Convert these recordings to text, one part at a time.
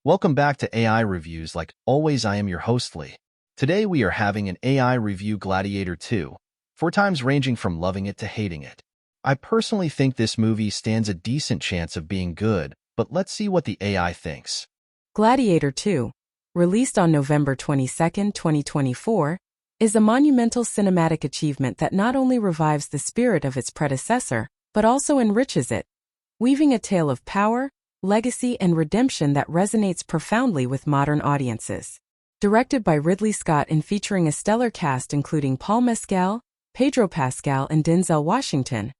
Welcome back to AI Reviews. Like always, I am your host, Lee. Today we are having an AI review Gladiator 2, 4 times ranging from loving it to hating it. I personally think this movie stands a decent chance of being good, but let's see what the AI thinks. Gladiator 2, released on November 22, 2024, is a monumental cinematic achievement that not only revives the spirit of its predecessor, but also enriches it, weaving a tale of power, legacy, and redemption that resonates profoundly with modern audiences. Directed by Ridley Scott and featuring a stellar cast including Paul Mescal, Pedro Pascal, and Denzel Washington,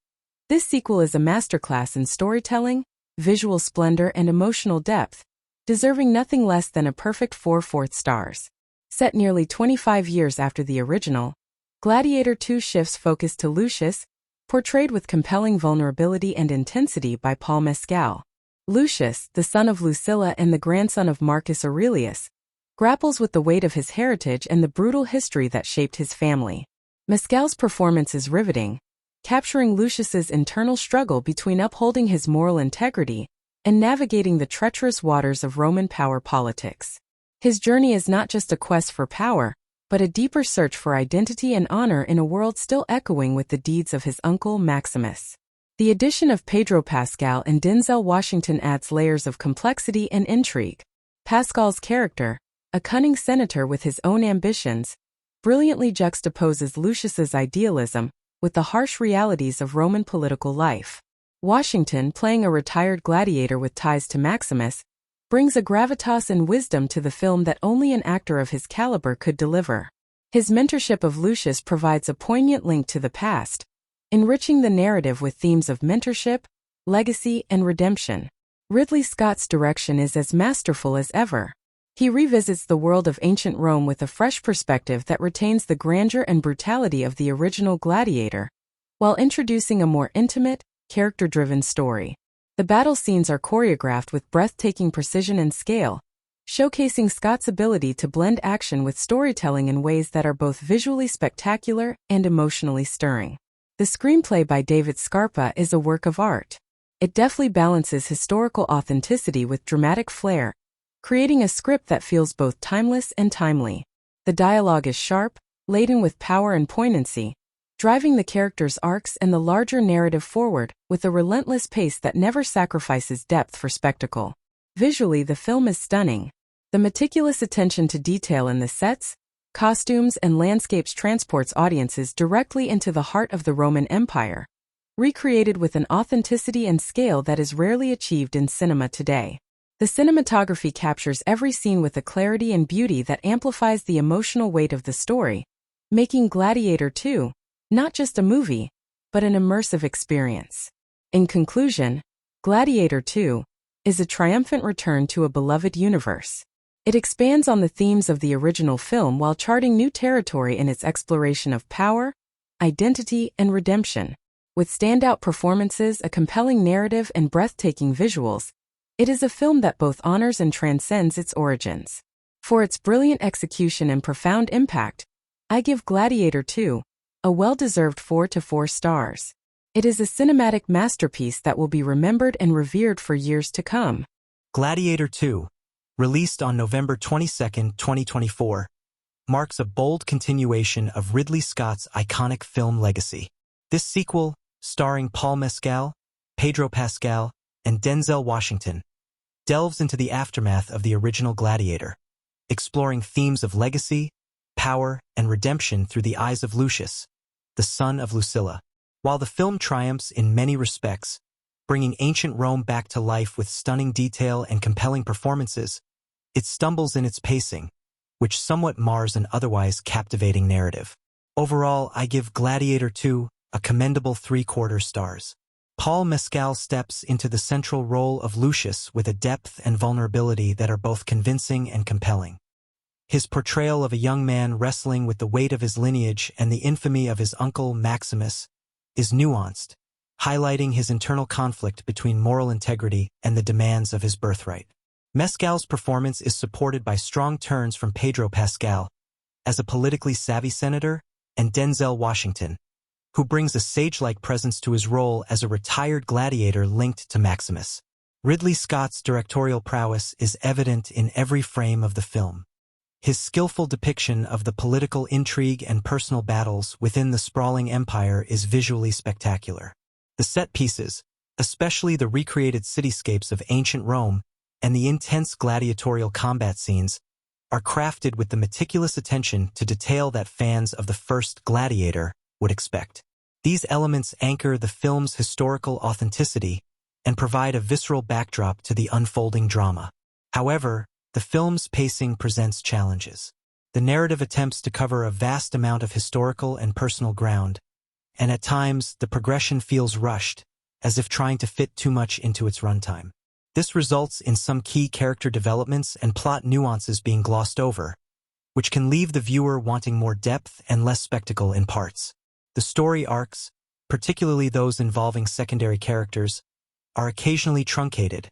this sequel is a masterclass in storytelling, visual splendor, and emotional depth, deserving nothing less than a perfect 4/4 stars. Set nearly 25 years after the original, Gladiator 2 shifts focus to Lucius, portrayed with compelling vulnerability and intensity by Paul Mescal. Lucius, the son of Lucilla and the grandson of Marcus Aurelius, grapples with the weight of his heritage and the brutal history that shaped his family. Mescal's performance is riveting, capturing Lucius's internal struggle between upholding his moral integrity and navigating the treacherous waters of Roman power politics. His journey is not just a quest for power, but a deeper search for identity and honor in a world still echoing with the deeds of his uncle Maximus. The addition of Pedro Pascal and Denzel Washington adds layers of complexity and intrigue. Pascal's character, a cunning senator with his own ambitions, brilliantly juxtaposes Lucius's idealism with the harsh realities of Roman political life. Washington, playing a retired gladiator with ties to Maximus, brings a gravitas and wisdom to the film that only an actor of his caliber could deliver. His mentorship of Lucius provides a poignant link to the past, enriching the narrative with themes of mentorship, legacy, and redemption. Ridley Scott's direction is as masterful as ever. He revisits the world of ancient Rome with a fresh perspective that retains the grandeur and brutality of the original Gladiator, while introducing a more intimate, character-driven story. The battle scenes are choreographed with breathtaking precision and scale, showcasing Scott's ability to blend action with storytelling in ways that are both visually spectacular and emotionally stirring. The screenplay by David Scarpa is a work of art. It deftly balances historical authenticity with dramatic flair, creating a script that feels both timeless and timely. The dialogue is sharp, laden with power and poignancy, driving the characters' arcs and the larger narrative forward with a relentless pace that never sacrifices depth for spectacle. Visually, the film is stunning. The meticulous attention to detail in the sets, costumes, and landscapes transports audiences directly into the heart of the Roman Empire, recreated with an authenticity and scale that is rarely achieved in cinema today. The cinematography captures every scene with a clarity and beauty that amplifies the emotional weight of the story, making Gladiator 2 not just a movie, but an immersive experience. In conclusion, Gladiator 2 is a triumphant return to a beloved universe. It expands on the themes of the original film while charting new territory in its exploration of power, identity, and redemption. With standout performances, a compelling narrative, and breathtaking visuals, it is a film that both honors and transcends its origins. For its brilliant execution and profound impact, I give Gladiator 2 a well-deserved 4/4 stars. It is a cinematic masterpiece that will be remembered and revered for years to come. Gladiator 2, released on November 22, 2024, marks a bold continuation of Ridley Scott's iconic film legacy. This sequel, starring Paul Mescal, Pedro Pascal, and Denzel Washington, delves into the aftermath of the original Gladiator, exploring themes of legacy, power, and redemption through the eyes of Lucius, the son of Lucilla. While the film triumphs in many respects, bringing ancient Rome back to life with stunning detail and compelling performances, it stumbles in its pacing, which somewhat mars an otherwise captivating narrative. Overall, I give Gladiator 2 a commendable 3/4 stars. Paul Mescal steps into the central role of Lucius with a depth and vulnerability that are both convincing and compelling. His portrayal of a young man wrestling with the weight of his lineage and the infamy of his uncle Maximus is nuanced, highlighting his internal conflict between moral integrity and the demands of his birthright. Mescal's performance is supported by strong turns from Pedro Pascal as a politically savvy senator and Denzel Washington, who brings a sage-like presence to his role as a retired gladiator linked to Maximus. Ridley Scott's directorial prowess is evident in every frame of the film. His skillful depiction of the political intrigue and personal battles within the sprawling empire is visually spectacular. The set pieces, especially the recreated cityscapes of ancient Rome and the intense gladiatorial combat scenes, are crafted with the meticulous attention to detail that fans of the first Gladiator would expect. These elements anchor the film's historical authenticity and provide a visceral backdrop to the unfolding drama. However, the film's pacing presents challenges. The narrative attempts to cover a vast amount of historical and personal ground, and at times the progression feels rushed, as if trying to fit too much into its runtime. This results in some key character developments and plot nuances being glossed over, which can leave the viewer wanting more depth and less spectacle in parts. The story arcs, particularly those involving secondary characters, are occasionally truncated,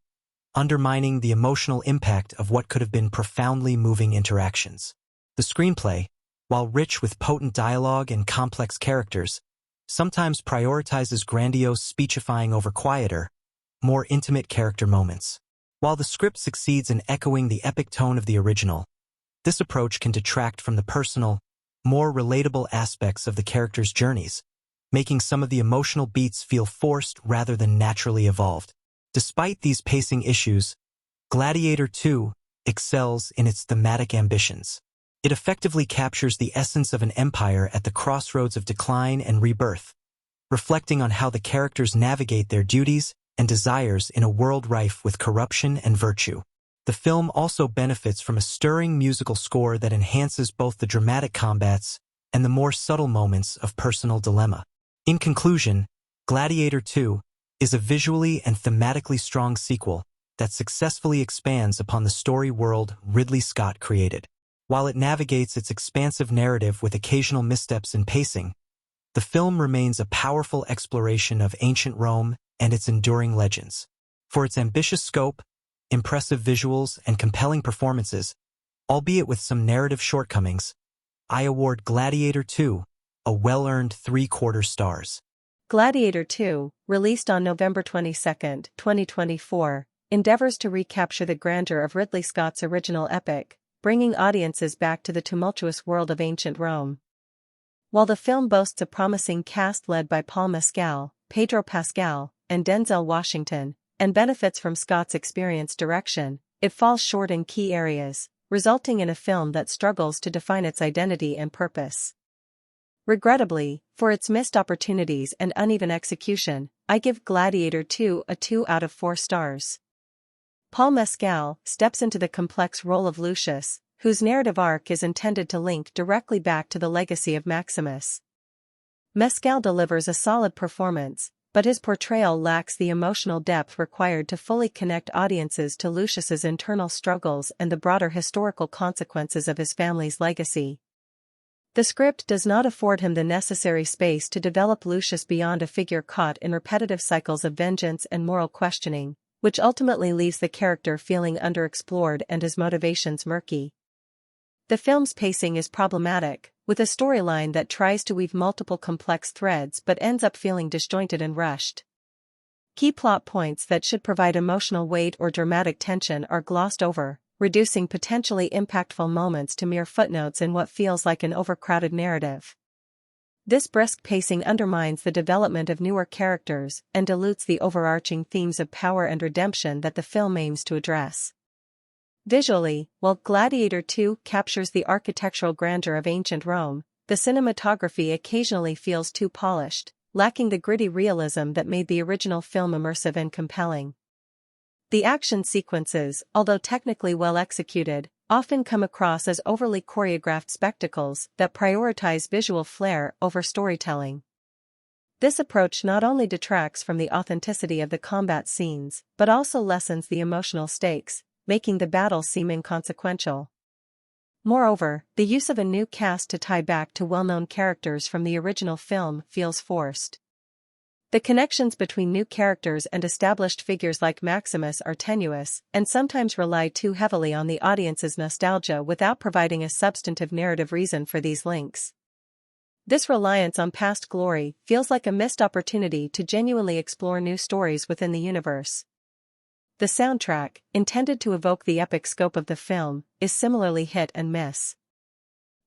undermining the emotional impact of what could have been profoundly moving interactions. The screenplay, while rich with potent dialogue and complex characters, sometimes prioritizes grandiose speechifying over quieter, more intimate character moments. While the script succeeds in echoing the epic tone of the original, this approach can detract from the personal, more relatable aspects of the characters' journeys, making some of the emotional beats feel forced rather than naturally evolved. Despite these pacing issues, Gladiator 2 excels in its thematic ambitions. It effectively captures the essence of an empire at the crossroads of decline and rebirth, reflecting on how the characters navigate their duties and desires in a world rife with corruption and virtue. The film also benefits from a stirring musical score that enhances both the dramatic combats and the more subtle moments of personal dilemma. In conclusion, Gladiator 2 is a visually and thematically strong sequel that successfully expands upon the story world Ridley Scott created. While it navigates its expansive narrative with occasional missteps in pacing, the film remains a powerful exploration of ancient Rome and its enduring legends. For its ambitious scope, impressive visuals, and compelling performances, albeit with some narrative shortcomings, I award Gladiator 2 a well-earned 3/4 stars. Gladiator 2, released on November 22, 2024, endeavors to recapture the grandeur of Ridley Scott's original epic, bringing audiences back to the tumultuous world of ancient Rome. While the film boasts a promising cast led by Paul Mescal, Pedro Pascal, and Denzel Washington, and benefits from Scott's experienced direction, it falls short in key areas, resulting in a film that struggles to define its identity and purpose. Regrettably, for its missed opportunities and uneven execution, I give Gladiator 2 a 2 out of 4 stars. Paul Mescal steps into the complex role of Lucius, whose narrative arc is intended to link directly back to the legacy of Maximus. Mescal delivers a solid performance, but his portrayal lacks the emotional depth required to fully connect audiences to Lucius's internal struggles and the broader historical consequences of his family's legacy. The script does not afford him the necessary space to develop Lucius beyond a figure caught in repetitive cycles of vengeance and moral questioning, which ultimately leaves the character feeling underexplored and his motivations murky. The film's pacing is problematic, with a storyline that tries to weave multiple complex threads but ends up feeling disjointed and rushed. Key plot points that should provide emotional weight or dramatic tension are glossed over, reducing potentially impactful moments to mere footnotes in what feels like an overcrowded narrative. This brisk pacing undermines the development of newer characters and dilutes the overarching themes of power and redemption that the film aims to address. Visually, while Gladiator 2 captures the architectural grandeur of ancient Rome, the cinematography occasionally feels too polished, lacking the gritty realism that made the original film immersive and compelling. The action sequences, although technically well executed, often come across as overly choreographed spectacles that prioritize visual flair over storytelling. This approach not only detracts from the authenticity of the combat scenes, but also lessens the emotional stakes, making the battle seem inconsequential. Moreover, the use of a new cast to tie back to well-known characters from the original film feels forced. The connections between new characters and established figures like Maximus are tenuous, and sometimes rely too heavily on the audience's nostalgia without providing a substantive narrative reason for these links. This reliance on past glory feels like a missed opportunity to genuinely explore new stories within the universe. The soundtrack, intended to evoke the epic scope of the film, is similarly hit and miss.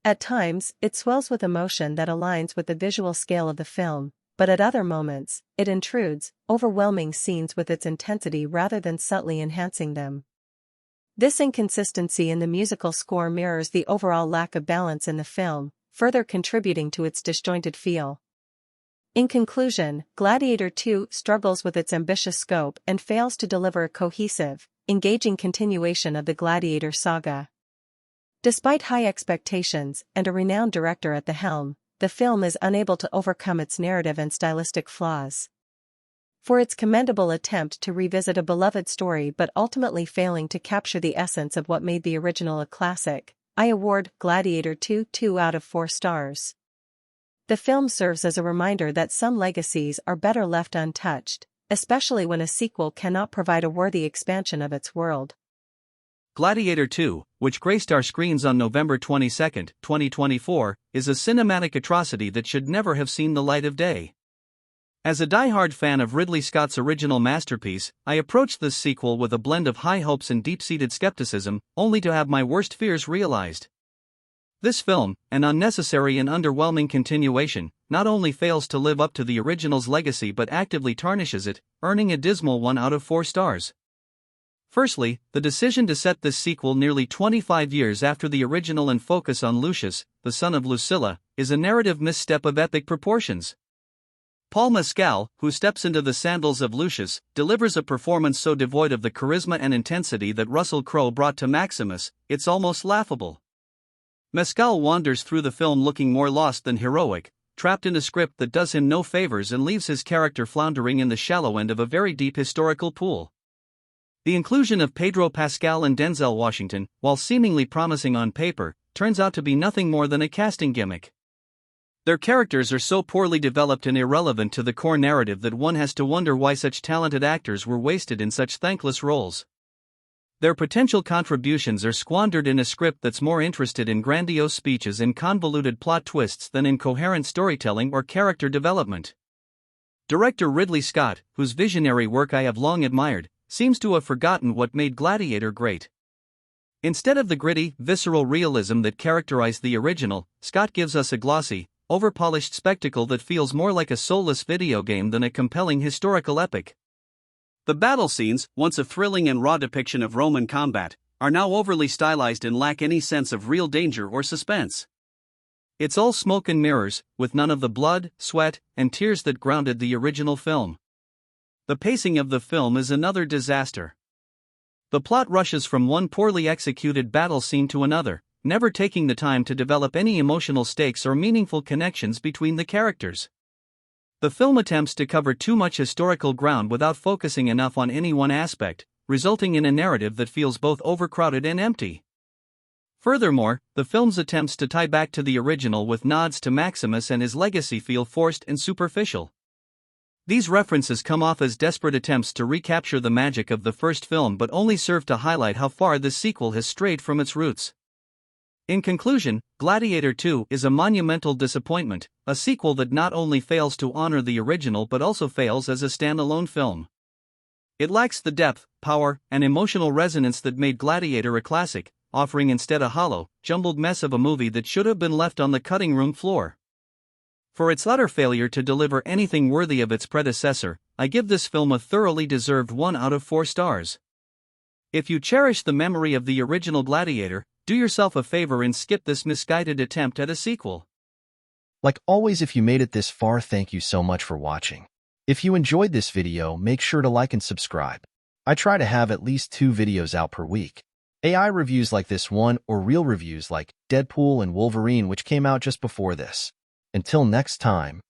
At times, it swells with emotion that aligns with the visual scale of the film, but at other moments, it intrudes, overwhelming scenes with its intensity rather than subtly enhancing them. This inconsistency in the musical score mirrors the overall lack of balance in the film, further contributing to its disjointed feel. In conclusion, Gladiator 2 struggles with its ambitious scope and fails to deliver a cohesive, engaging continuation of the Gladiator saga. Despite high expectations and a renowned director at the helm, the film is unable to overcome its narrative and stylistic flaws. For its commendable attempt to revisit a beloved story but ultimately failing to capture the essence of what made the original a classic, I award Gladiator 2 2 out of 4 stars. The film serves as a reminder that some legacies are better left untouched, especially when a sequel cannot provide a worthy expansion of its world. Gladiator 2, which graced our screens on November 22, 2024, is a cinematic atrocity that should never have seen the light of day. As a diehard fan of Ridley Scott's original masterpiece, I approached this sequel with a blend of high hopes and deep-seated skepticism, only to have my worst fears realized. This film, an unnecessary and underwhelming continuation, not only fails to live up to the original's legacy but actively tarnishes it, earning a dismal 1 out of 4 stars. Firstly, the decision to set this sequel nearly 25 years after the original and focus on Lucius, the son of Lucilla, is a narrative misstep of epic proportions. Paul Mescal, who steps into the sandals of Lucius, delivers a performance so devoid of the charisma and intensity that Russell Crowe brought to Maximus, it's almost laughable. Mescal wanders through the film looking more lost than heroic, trapped in a script that does him no favors and leaves his character floundering in the shallow end of a very deep historical pool. The inclusion of Pedro Pascal and Denzel Washington, while seemingly promising on paper, turns out to be nothing more than a casting gimmick. Their characters are so poorly developed and irrelevant to the core narrative that one has to wonder why such talented actors were wasted in such thankless roles. Their potential contributions are squandered in a script that's more interested in grandiose speeches and convoluted plot twists than in coherent storytelling or character development. Director Ridley Scott, whose visionary work I have long admired, seems to have forgotten what made Gladiator great. Instead of the gritty, visceral realism that characterized the original, Scott gives us a glossy, overpolished spectacle that feels more like a soulless video game than a compelling historical epic. The battle scenes, once a thrilling and raw depiction of Roman combat, are now overly stylized and lack any sense of real danger or suspense. It's all smoke and mirrors, with none of the blood, sweat, and tears that grounded the original film. The pacing of the film is another disaster. The plot rushes from one poorly executed battle scene to another, never taking the time to develop any emotional stakes or meaningful connections between the characters. The film attempts to cover too much historical ground without focusing enough on any one aspect, resulting in a narrative that feels both overcrowded and empty. Furthermore, the film's attempts to tie back to the original with nods to Maximus and his legacy feel forced and superficial. These references come off as desperate attempts to recapture the magic of the first film but only serve to highlight how far this sequel has strayed from its roots. In conclusion, Gladiator 2 is a monumental disappointment, a sequel that not only fails to honor the original but also fails as a standalone film. It lacks the depth, power, and emotional resonance that made Gladiator a classic, offering instead a hollow, jumbled mess of a movie that should have been left on the cutting room floor. For its utter failure to deliver anything worthy of its predecessor, I give this film a thoroughly deserved 1 out of 4 stars. If you cherish the memory of the original Gladiator, do yourself a favor and skip this misguided attempt at a sequel. Like always, if you made it this far, thank you so much for watching. If you enjoyed this video, make sure to like and subscribe. I try to have at least 2 videos out per week. AI reviews like this one or real reviews like Deadpool and Wolverine, which came out just before this. Until next time.